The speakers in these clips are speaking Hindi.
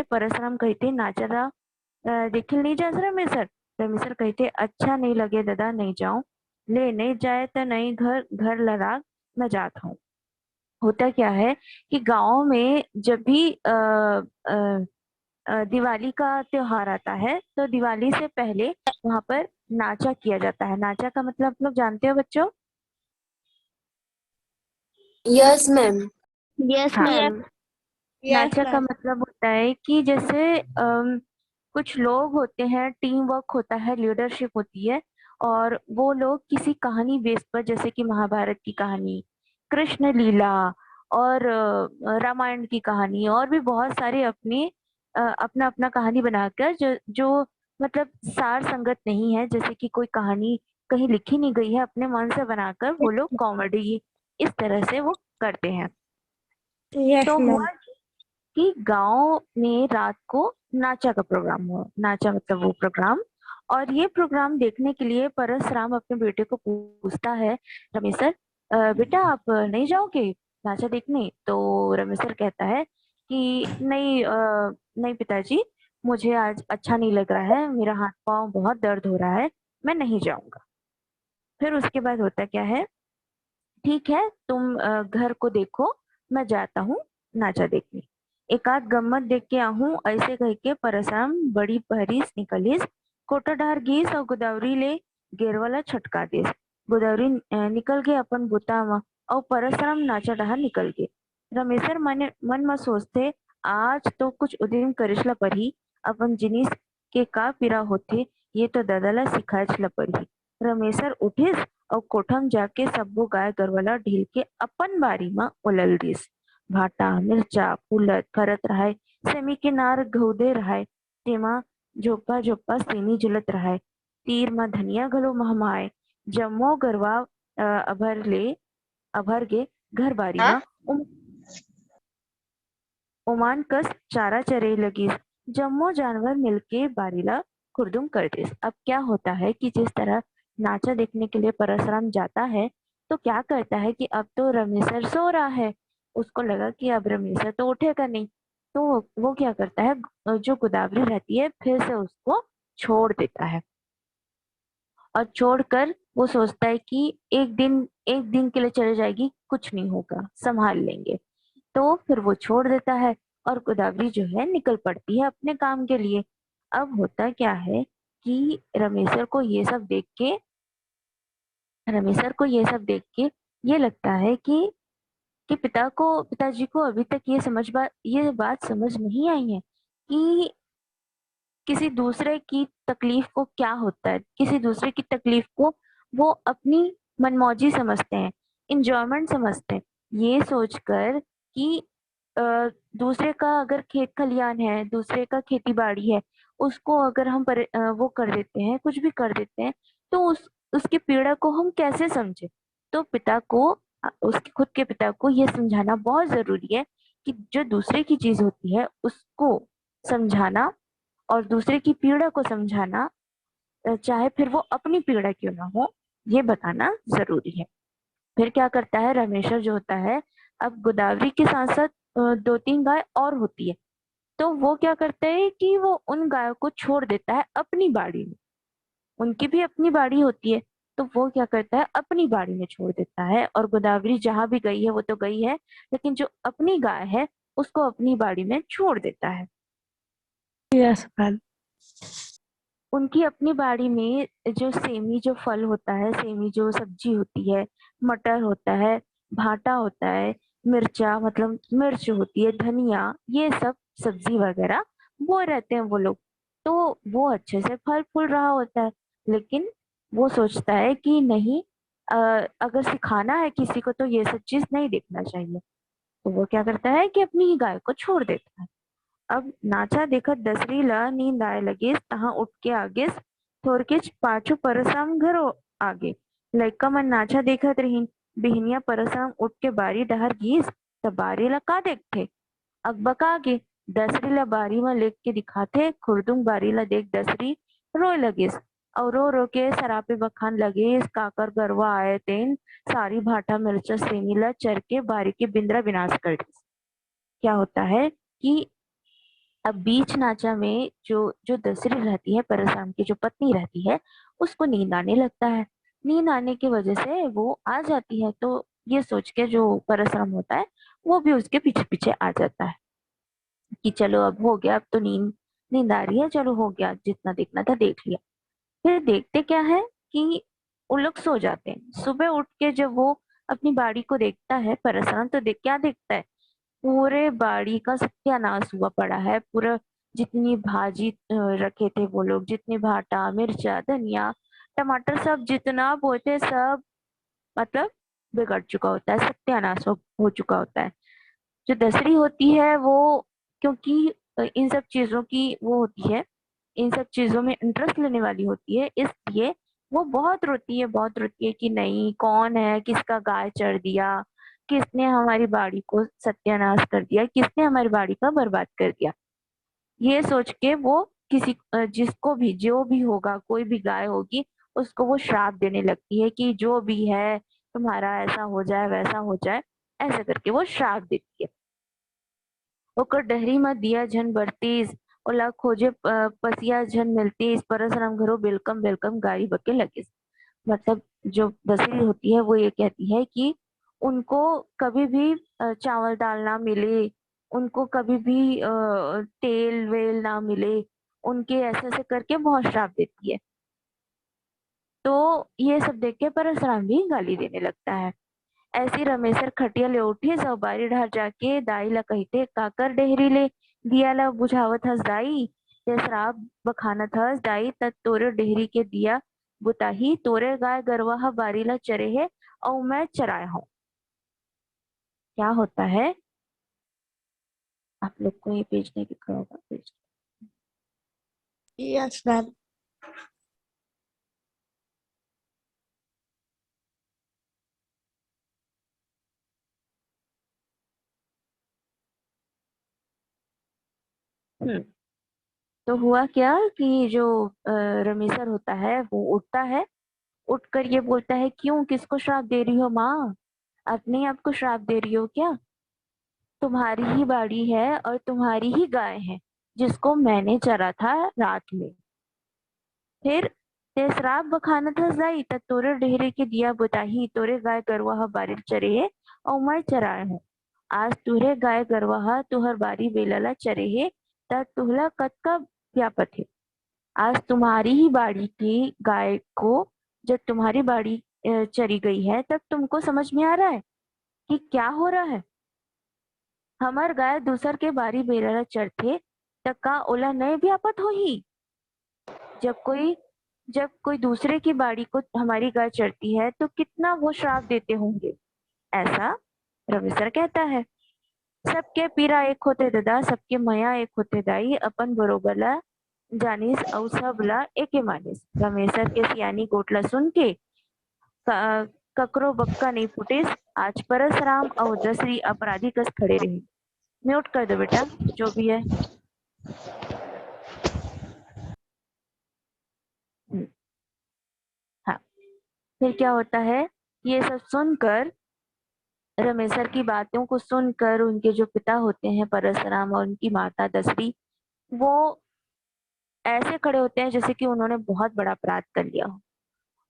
परशुराम कहते नाचारा देखील नाही जास रमेसर. रमेसर कहते अच्छा नहीं लगे दादा नहीं जाऊं. ले नहीं जाए तो नहीं घर घर लड़ाक मैं जाता हूँ. होता क्या है कि गांव में जब भी दिवाली का त्योहार आता है तो दिवाली से पहले वहां पर नाचा किया जाता है. नाचा का मतलब आप लोग जानते हो बच्चों? Yes ma'am. यस हाँ. मैम। यस नाचा का मैम। मतलब होता है कि जैसे कुछ लोग होते हैं, टीम वर्क होता है, लीडरशिप होती है, और वो लोग किसी कहानी बेस पर, जैसे कि महाभारत की कहानी, कृष्ण लीला, और रामायण की कहानी, और भी बहुत सारे अपने अपना अपना कहानी बनाकर जो जो मतलब सार संगत नहीं है, जैसे कि कोई कहानी कहीं लिखी नहीं गई है, अपने मन से बनाकर वो लोग कॉमेडी इस तरह से वो करते हैं. यस तो मैम। हुआ कि गांव में रात को नाचा का प्रोग्राम हुआ. नाचा मतलब वो प्रोग्राम. और ये प्रोग्राम देखने के लिए परशुराम अपने बेटे को पूछता है, रमेशर बेटा आप नहीं जाओगे नाचा देखने? तो रमेशर कहता है कि नहीं नहीं पिताजी, मुझे आज अच्छा नहीं लग रहा है, मेरा हाथ पांव बहुत दर्द हो रहा है, मैं नहीं जाऊंगा. फिर उसके बाद होता क्या है, ठीक है तुम घर को देखो, मैं जाता हूँ नाचा देखने, एक आध गम्मत देख के आहूं. ऐसे कह के परसराम बड़ी पहरीस निकलीस, कोटाढार गीस और गोदावरी ले गेरवाला छटका देस. गोदावरी निकल गए अपन बुतावा और परसराम नाचा डहार निकल गए. रमेशर मन में सोचते, आज तो कुछ उदिम करिश्ला पड़ी, अपन जिनिस के का पीरा होते ये तो दादाला सिखायचला पड़ी. रमेशर उठिस और कोठम जाके सब्बो गाय गरवाला ढील के अपन बारी में उलल दिस. भाटा मिरचा फुलत करत रहाय, सेमी के नार घउदे रहाय, तेमा झोप्पा झोप्पा सेमी झुलत रहाय, तीर में धनिया घलो महमाय, जम्मो गरवा अभर गे घर बारी हाँ? में ओमान कस चारा चरे लगी. जम्मो जानवर मिलके बारीला खुरदुम कर दिस. अब क्या होता है कि जिस तरह नाचा देखने के लिए परशुराम जाता है, तो क्या करता है कि अब तो रमेशर सो रहा है, उसको लगा कि अब रमेशर तो उठेगा नहीं, तो वो क्या करता है, जो गोदावरी रहती है फिर से उसको छोड़ देता है. और छोड़कर वो सोचता है कि एक दिन के लिए चले जाएगी, कुछ नहीं होगा, संभाल लेंगे. तो फिर वो छोड़ देता है और गोदावरी जो है निकल पड़ती है अपने काम के लिए. अब होता क्या है कि रमेशर को ये सब देख के ये लगता है कि पिताजी को अभी तक ये बात समझ नहीं आई है कि किसी दूसरे की तकलीफ को क्या होता है, किसी दूसरे की तकलीफ को वो अपनी मनमौजी समझते हैं, इंजॉयमेंट समझते हैं. ये सोचकर कि अ, दूसरे का अगर खेत खलियान है, दूसरे का खेती बाड़ी है, उसको अगर हम वो कर देते हैं, कुछ भी कर देते हैं, तो उसकी पीड़ा को हम कैसे समझे. तो उसके खुद के पिता को ये समझाना बहुत जरूरी है कि जो दूसरे की चीज होती है उसको समझाना और दूसरे की पीड़ा को समझाना, चाहे फिर वो अपनी पीड़ा क्यों ना हो, ये बताना जरूरी है. फिर क्या करता है रमेशर जो होता है, अब गोदावरी के साथ साथ दो तीन गाय और होती है, तो वो क्या करता है कि वो उन गायों को छोड़ देता है अपनी बाड़ी में. उनकी भी अपनी बाड़ी होती है, तो वो क्या करता है अपनी बाड़ी में छोड़ देता है, और गोदावरी जहां भी गई है वो तो गई है, लेकिन जो अपनी गाय है उसको अपनी बाड़ी में छोड़ देता है. Yes ma'am. उनकी अपनी बाड़ी में जो फल होता है, सेमी जो सब्जी होती है, मटर होता है, भाटा होता है, मिर्चा मतलब मिर्च होती है, धनिया, ये सब सब्जी वगैरह वो रहते हैं वो लोग. तो वो अच्छे से फल फूल रहा होता है, लेकिन वो सोचता है कि नहीं, अ, अगर सिखाना है किसी को तो ये सब चीज नहीं देखना चाहिए. तो वो क्या करता है कि अपनी ही गाय को छोड़ देता है. अब नाचा देखत दसरी ला नींद आए लगीस, तहाँ उठ के आगिस, थोरकिच पाछू परसराम घरो आगे. लइका मन नाचा देखत रहीन. बिहनिया परसराम उठ के बारी डहर गीस, त बारी ला का देखथे, अकबका आगे. दसरी ला बारी में लेख के दिखाथे, खुरदुम बारी ला देख दसरी रोए लगीस, और रो रो के सरापे बखान लगीस, काकर गरवा आए तेन सारी भाटा मिर्चा सेनी ला चर के बारी के बिंद्रा विनाश कर दिस. क्या होता है कि अब बीच नाचा में जो जो दसरी रहती है, परशुराम की जो पत्नी रहती है, उसको नींद आने लगता है। नींद आने की वजह से वो आ जाती है, तो ये सोच के जो परशुराम होता है वो भी उसके पीछे पीछे आ जाता है कि चलो अब हो गया, अब तो नींद नींद आ रही है, चलो हो गया, जितना देखना था देख लिया। फिर देखते क्या है कि उन लोग सो जाते हैं। सुबह उठ के जब वो अपनी बाड़ी को देखता है परसराम, तो देख क्या देखता है, पूरे बाड़ी का सत्यानाश हुआ पड़ा है। पूरा जितनी भाजी रखे थे वो लोग, जितने भाटा, मिर्चा, धनिया, टमाटर, सब जितना बोते सब मतलब बिगड़ चुका होता है, सत्यानाश हो चुका होता है। जो दसरी होती है वो, क्योंकि इन सब चीजों की वो होती है, इन सब चीजों में इंटरेस्ट लेने वाली होती है, इसलिए वो बहुत रोती है कि नहीं, कौन है, किसका गाय चढ़ दिया, किसने हमारी बाड़ी को सत्यानाश कर दिया, किसने हमारी बाड़ी का बर्बाद कर दिया। ये सोच के वो किसी जिसको भी, जो भी होगा, कोई भी गाय होगी, उसको वो श्राप देने लगती है कि जो भी है तुम्हारा ऐसा हो जाए, वैसा हो जाए, ऐसे करके वो श्राप देती है। ओकर डहरी में दिया झन बरतीस, ओला खोजे पसिया झन मिलतीस, परसराम घरो बेलकम बेलकम गारी बके लगिस। मतलब जो दसरी होती है वो ये कहती है कि उनको कभी भी चावल दाल ना मिले, उनको कभी भी तेल वेल ना मिले, उनके ऐसे ऐसे करके बहुत श्राप देती है। तो ये सब देख के परशुराम भी गाली देने लगता है। ऐसी रमेसर खटिया ले उठी, सब बारी ढार जाके दाई ला कहते, काकर डेहरी ले दिया ला बुझावत हस दाई, ते शराब बखानत हस दाई, तत तोरे डेहरी के दिया बुताही, तोरे गाय गरवा ह बारी ला चरे है और मैं चराया हूँ। क्या होता है, आप लोग को ये पेज नहीं दिख रहा होगा, पेज। Yes, ma'am. हम्म। तो हुआ क्या कि जो रमेसर होता है वो उठता है, उठकर ये बोलता है, क्यों, किसको श्राप दे रही हो माँ, अपने आप को श्राप दे रही हो क्या? तुम्हारी ही बाड़ी है और तुम्हारी ही गाय है, जिसको मैंने चरा था रात में। फिर ते श्राप बखानत हस जाई, त तोरे डेहरे के दिया बुताही, तोरे गाय गरवा बारी चरे है और मैं चराए हूँ। आज तुहरे गाय गरवा तुहर बारी बेलला चरे है, त तुहला कद का व्यापत है। आज तुम्हारी ही बाड़ी की गाय को, जब तुम्हारी बाड़ी चरी गई है, तब तुमको समझ में आ रहा है कि क्या हो रहा है। हमर गाय दूसर के बारी बेलरा चरथे, त का ओला नए व्यापत होही। जब कोई जब कोई दूसरे की बाड़ी को हमारी गाय चरती है तो कितना वो श्राप देते होंगे, ऐसा रविसर कहता है। सबके पीरा एक होते दादा, सबके मया एक होते दाई, अपन बरोबरला जानिस अउ सबला एके मानिस। रमेसर के सियानी गोटला सुन के ककरो बक्का नहीं फुटिस। आज परसराम और दसरी अपराधी कस खड़े रहे। म्यूट कर दो बेटा, जो भी है। हाँ। फिर क्या होता है, ये सब सुनकर, रमेसर की बातों को सुनकर, उनके जो पिता होते हैं परशुराम और उनकी माता दसरी, वो ऐसे खड़े होते हैं जैसे कि उन्होंने बहुत बड़ा अपराध कर लिया हो,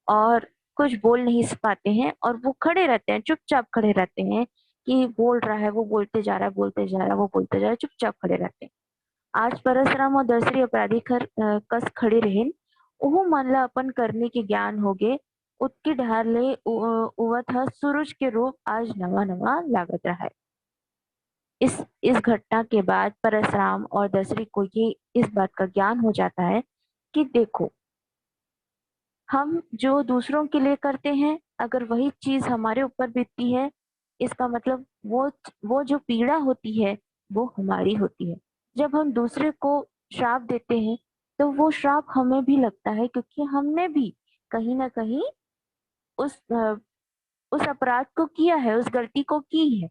और कुछ बोल नहीं पाते हैं, और वो खड़े रहते हैं, चुपचाप खड़े रहते हैं कि बोल रहा है वो बोलते जा रहा है, बोलते जा रहा है वो बोलते जा रहा है, चुपचाप खड़े रहते हैं। आज परशुराम और दसरी अपराधी कस खड़े रहे। ओहू मन ला अपन करने के ज्ञान होगे, उत्की ढार ले उवत ह सूरज के रूप आज नवा नवा लागत रहा है। इस घटना के बाद परशुराम और दसरी को ये इस बात का ज्ञान हो जाता है कि देखो, हम जो दूसरों के लिए करते हैं, अगर वही चीज हमारे ऊपर बीतती है, इसका मतलब वो जो पीड़ा होती है वो हमारी होती है। जब हम दूसरे को श्राप देते हैं तो वो श्राप हमें भी लगता है, क्योंकि हमने भी कहीं ना कहीं उस उस अपराध को किया है, उस गलती को की है।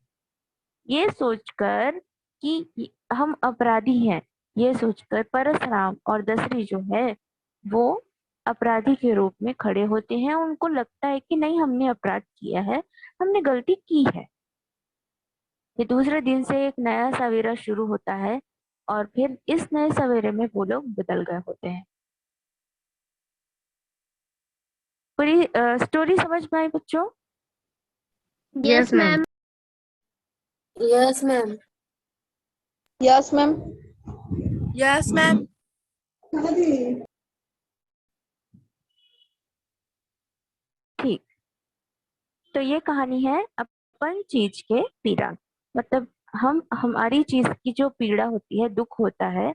ये सोचकर कि हम अपराधी हैं, ये सोचकर परशुराम और दसरी जो है वो अपराधी के रूप में खड़े होते हैं। उनको लगता है कि नहीं, हमने अपराध किया है, हमने गलती की है। फिर दूसरे दिन से एक नया सवेरा शुरू होता है। और फिर इस नए सवेरे में वो लोग बदल गए होते हैं। पूरी स्टोरी समझ में आई बच्चों? Yes, ma'am. Yes, ma'am. Yes, ma'am. Yes, ma'am. ठीक, तो ये कहानी है अपन चीज के पीड़ा। मतलब हम हमारी चीज की जो पीड़ा होती है, दुख होता है,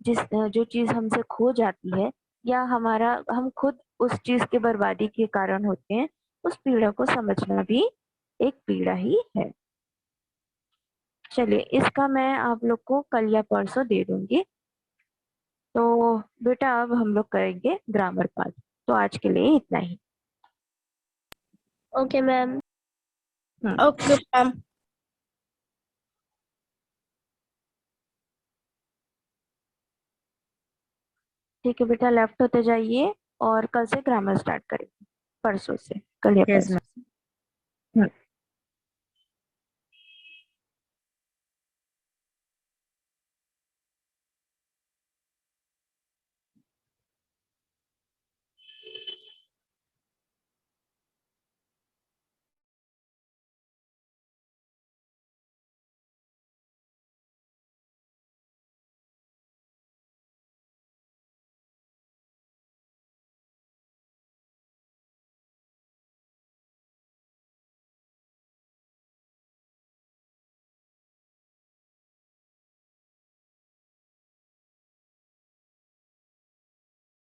जो चीज हमसे खो जाती है, या हमारा हम खुद उस चीज के बर्बादी के कारण होते हैं, उस पीड़ा को समझना भी एक पीड़ा ही है। चलिए, इसका मैं आप लोग को कल या परसों दे दूंगी। तो बेटा अब हम लोग करेंगे ग्रामर पार्ट, तो आज के लिए इतना ही। Okay, ma'am. Okay, ma'am. ठीक है बेटा, लेफ्ट होते जाइए और कल से ग्रामर स्टार्ट करेंगे, परसों से, कल या Yes, परसों से।